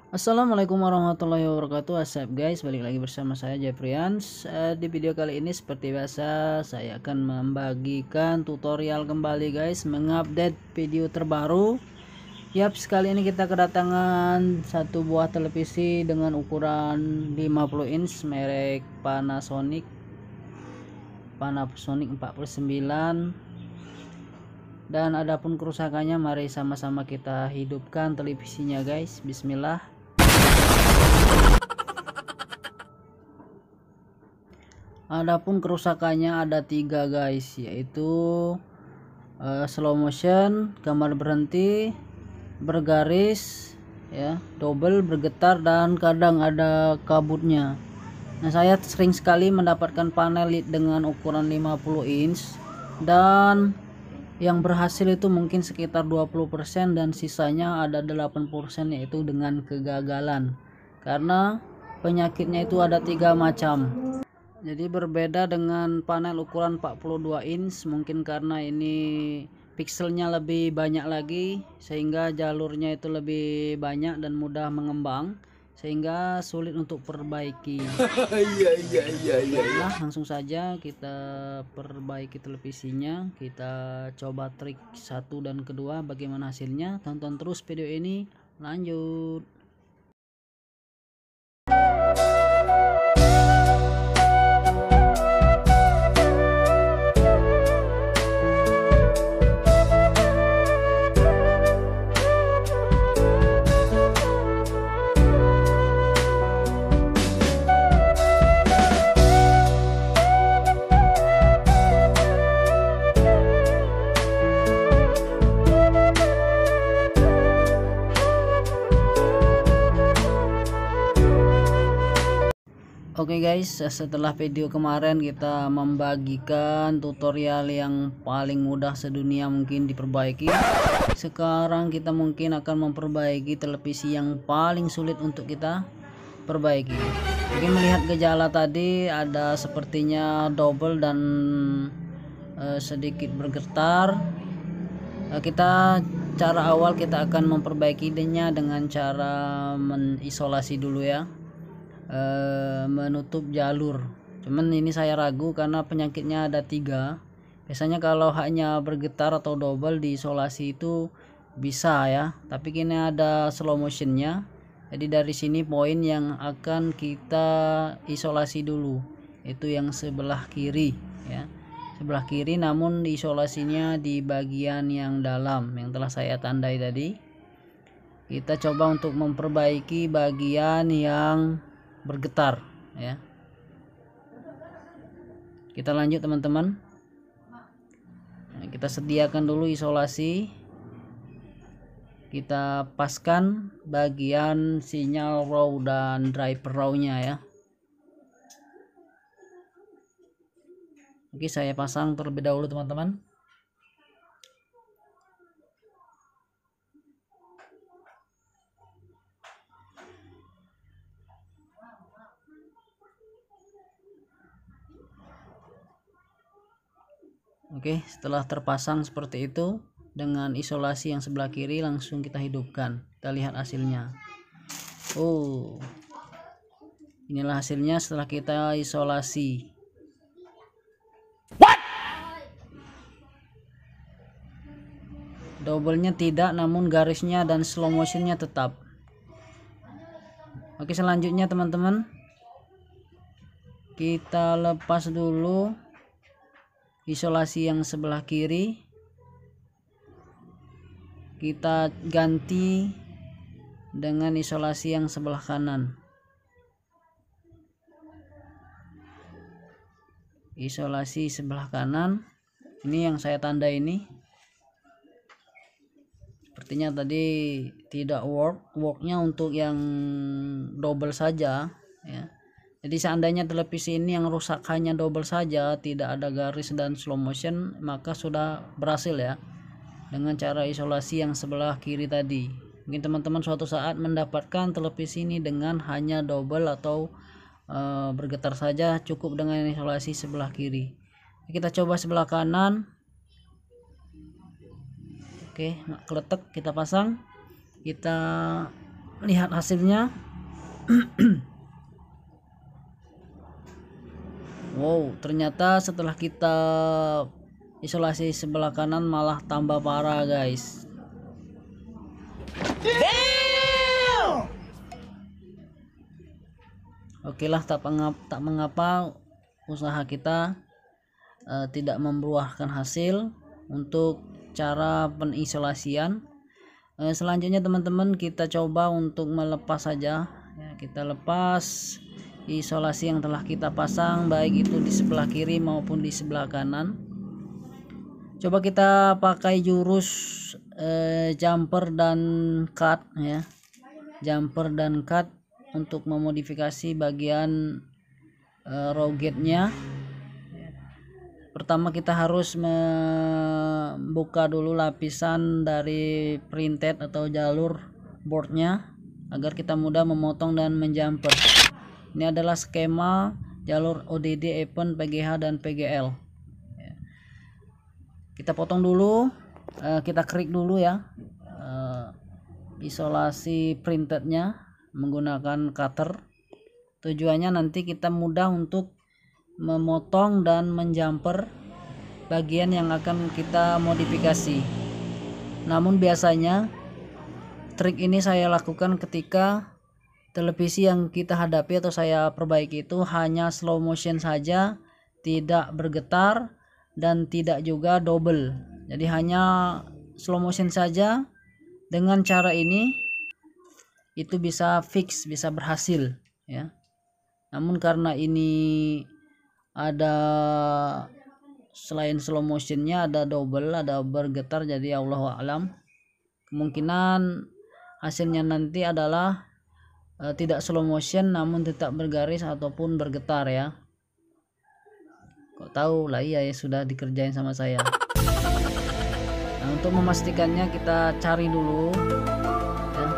Assalamualaikum warahmatullahi wabarakatuh. What's guys, balik lagi bersama saya Jeffrians. Di video kali ini seperti biasa saya akan membagikan tutorial kembali guys, mengupdate video terbaru. Yap, sekali ini kita kedatangan satu buah televisi dengan ukuran 50 inch merek Panasonic 49, dan adapun kerusakannya mari sama-sama kita hidupkan televisinya guys. Bismillah. Adapun kerusakannya ada 3 guys, yaitu slow motion, gambar berhenti, bergaris ya, double, bergetar, dan kadang ada kabutnya. Nah, saya sering sekali mendapatkan panel LED dengan ukuran 50 inch dan yang berhasil itu mungkin sekitar 20%, dan sisanya ada 8% yaitu dengan kegagalan, karena penyakitnya itu ada 3 macam. Jadi berbeda dengan panel ukuran 42 inch, mungkin karena ini pixelnya lebih banyak lagi sehingga jalurnya itu lebih banyak dan mudah mengembang sehingga sulit untuk perbaiki. Nah, langsung saja kita perbaiki televisinya. Kita coba trik 1 dan kedua, bagaimana hasilnya. Tonton terus video ini, lanjut. Oke guys, setelah video kemarin kita membagikan tutorial yang paling mudah sedunia mungkin diperbaiki, sekarang kita mungkin akan memperbaiki televisi yang paling sulit untuk kita perbaiki. Mungkin melihat gejala tadi ada sepertinya double dan sedikit bergetar. Cara awal kita akan memperbaikinya dengan cara mengisolasi dulu ya, menutup jalur. Cuman ini saya ragu karena penyakitnya ada 3. Biasanya kalau hanya bergetar atau double diisolasi itu bisa ya, tapi kini ada slow motionnya. Jadi dari sini poin yang akan kita isolasi dulu, itu yang sebelah kiri ya, sebelah kiri, namun isolasinya di bagian yang dalam yang telah saya tandai tadi. Kita coba untuk memperbaiki bagian yang bergetar ya. Kita lanjut teman-teman. Nah, kita sediakan dulu isolasi. Kita paskan bagian sinyal raw dan driver raw-nya ya. Oke, saya pasang terlebih dahulu teman-teman. Oke, setelah terpasang seperti itu dengan isolasi yang sebelah kiri, langsung kita hidupkan. Kita lihat hasilnya. Oh, inilah hasilnya setelah kita isolasi. Doublenya tidak, namun garisnya dan slow motionnya tetap. Oke, selanjutnya teman-teman, kita lepas dulu isolasi yang sebelah kiri, kita ganti dengan isolasi yang sebelah kanan. Isolasi sebelah kanan ini yang saya tanda ini. Sepertinya tadi tidak worknya untuk yang double saja ya. Jadi seandainya televisi ini yang rusak hanya double saja, tidak ada garis dan slow motion, maka sudah berhasil ya, dengan cara isolasi yang sebelah kiri tadi. Mungkin teman-teman suatu saat mendapatkan televisi ini dengan hanya double atau bergetar saja, cukup dengan isolasi sebelah kiri. Kita coba sebelah kanan. Oke, keletek kita pasang. Kita lihat hasilnya. Wow, ternyata setelah kita isolasi sebelah kanan malah tambah parah guys. Oke lah, tak mengapa usaha kita tidak membuahkan hasil untuk cara pengisolasian. Selanjutnya teman-teman, kita coba untuk melepas saja ya, kita lepas isolasi yang telah kita pasang, baik itu di sebelah kiri maupun di sebelah kanan. Coba kita pakai jurus jumper dan cut ya, jumper dan cut untuk memodifikasi bagian rogetnya. Pertama kita harus membuka dulu lapisan dari printed atau jalur boardnya agar kita mudah memotong dan menjumper. Ini adalah skema jalur ODD, EPEN, PGH dan PGL. Kita potong dulu, kita klik dulu ya isolasi printednya menggunakan cutter. Tujuannya nanti kita mudah untuk memotong dan menjumper bagian yang akan kita modifikasi. Namun biasanya trik ini saya lakukan ketika televisi yang kita hadapi atau saya perbaiki itu hanya slow motion saja, tidak bergetar dan tidak juga double. Jadi hanya slow motion saja. Dengan cara ini itu bisa fix, bisa berhasil ya. Namun karena ini ada selain slow motionnya ada double, ada bergetar, jadi Allahu a'lam. Kemungkinan hasilnya nanti adalah tidak slow motion namun tetap bergaris ataupun bergetar ya. Kok tahu lah, iya ya, sudah dikerjain sama saya. Nah, untuk memastikannya kita cari dulu ya,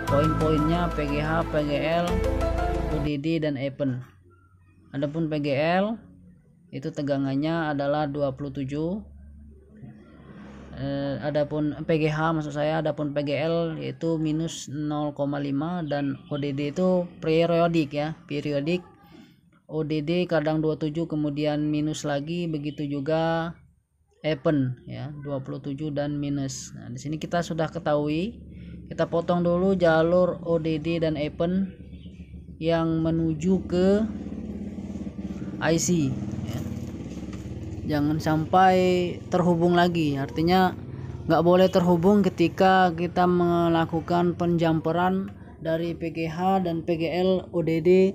poin-poinnya PGH, PGL, ODD dan EPEN. Adapun PGL itu tegangannya adalah 27. Adapun PGH maksud saya, adapun PGL yaitu minus 0,5 dan ODD itu periodik ya, periodik. ODD kadang 27 kemudian minus lagi, begitu juga EPEN ya, 27 dan minus. Nah, di sini kita sudah ketahui. Kita potong dulu jalur ODD dan EPEN yang menuju ke IC ya. Jangan sampai terhubung lagi, artinya nggak boleh terhubung ketika kita melakukan penjumperan dari PGH dan PGL, ODD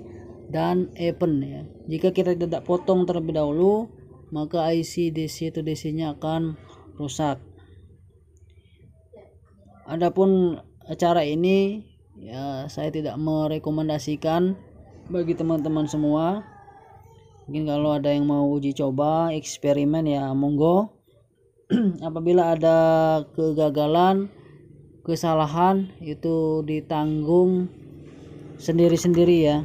dan EPEN ya. Jika kita tidak potong terlebih dahulu, maka IC DC atau DC nya akan rusak. Adapun cara ini ya saya tidak merekomendasikan bagi teman-teman semua. Mungkin kalau ada yang mau uji coba eksperimen ya monggo. Apabila ada kegagalan, kesalahan itu ditanggung sendiri-sendiri ya.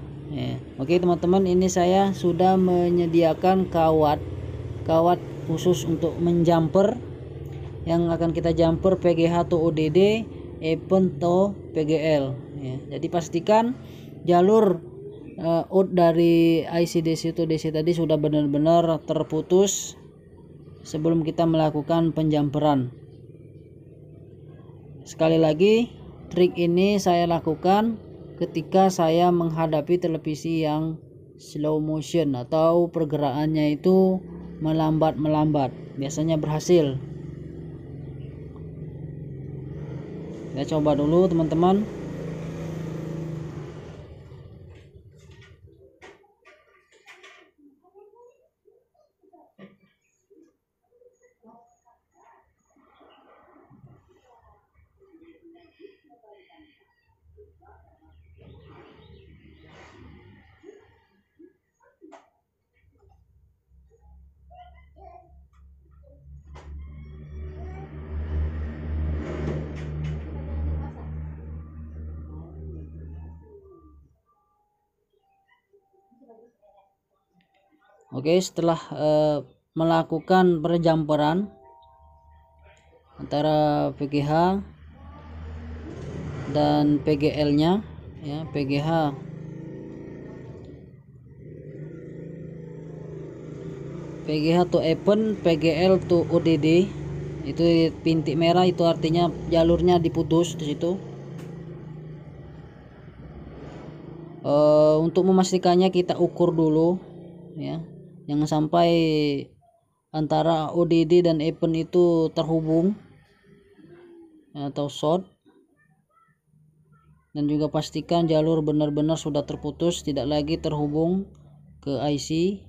Oke teman-teman, ini saya sudah menyediakan kawat khusus untuk menjumper yang akan kita jumper PGH atau ODD, EPEN atau PGL ya. Jadi pastikan jalur out dari IC DC atau DC tadi sudah benar-benar terputus sebelum kita melakukan penjumperan. Sekali lagi, trik ini saya lakukan ketika saya menghadapi televisi yang slow motion atau pergerakannya itu melambat, biasanya berhasil. Kita coba dulu teman-teman. Oke, setelah melakukan perjumperan antara PGH dan PGL-nya ya, PGH. PGH to open, PGL to ODD. Itu pintik merah itu artinya jalurnya diputus di situ. Untuk memastikannya kita ukur dulu ya, jangan sampai antara ODD dan open itu terhubung atau short. Dan juga pastikan jalur benar-benar sudah terputus, tidak lagi terhubung ke IC.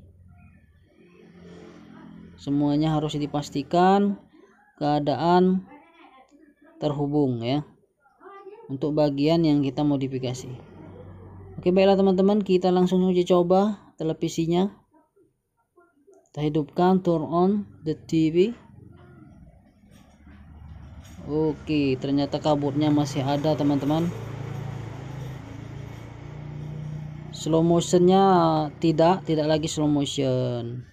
Semuanya harus dipastikan keadaan terhubung ya, untuk bagian yang kita modifikasi. Oke, baiklah teman-teman, kita langsung uji coba televisinya. Kita hidupkan, turn on the TV. Oke, ternyata kabutnya masih ada teman-teman. Slow motionnya tidak lagi slow motion.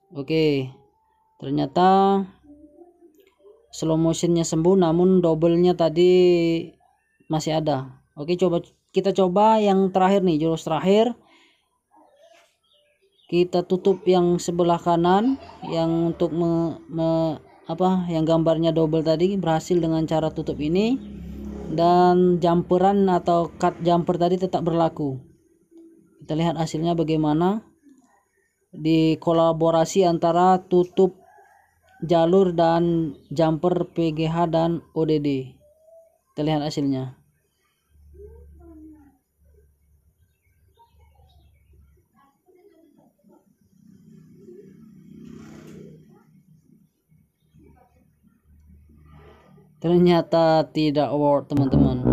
Oke, ternyata slow motionnya sembuh, namun double-nya tadi masih ada. Oke, kita coba yang terakhir nih, jurus terakhir. Kita tutup yang sebelah kanan, yang untuk yang gambarnya double tadi berhasil dengan cara tutup ini, dan jumperan atau cut jumper tadi tetap berlaku. Kita lihat hasilnya bagaimana di kolaborasi antara tutup jalur dan jumper PGH dan ODD. Kita lihat hasilnya. Ternyata tidak work teman-teman.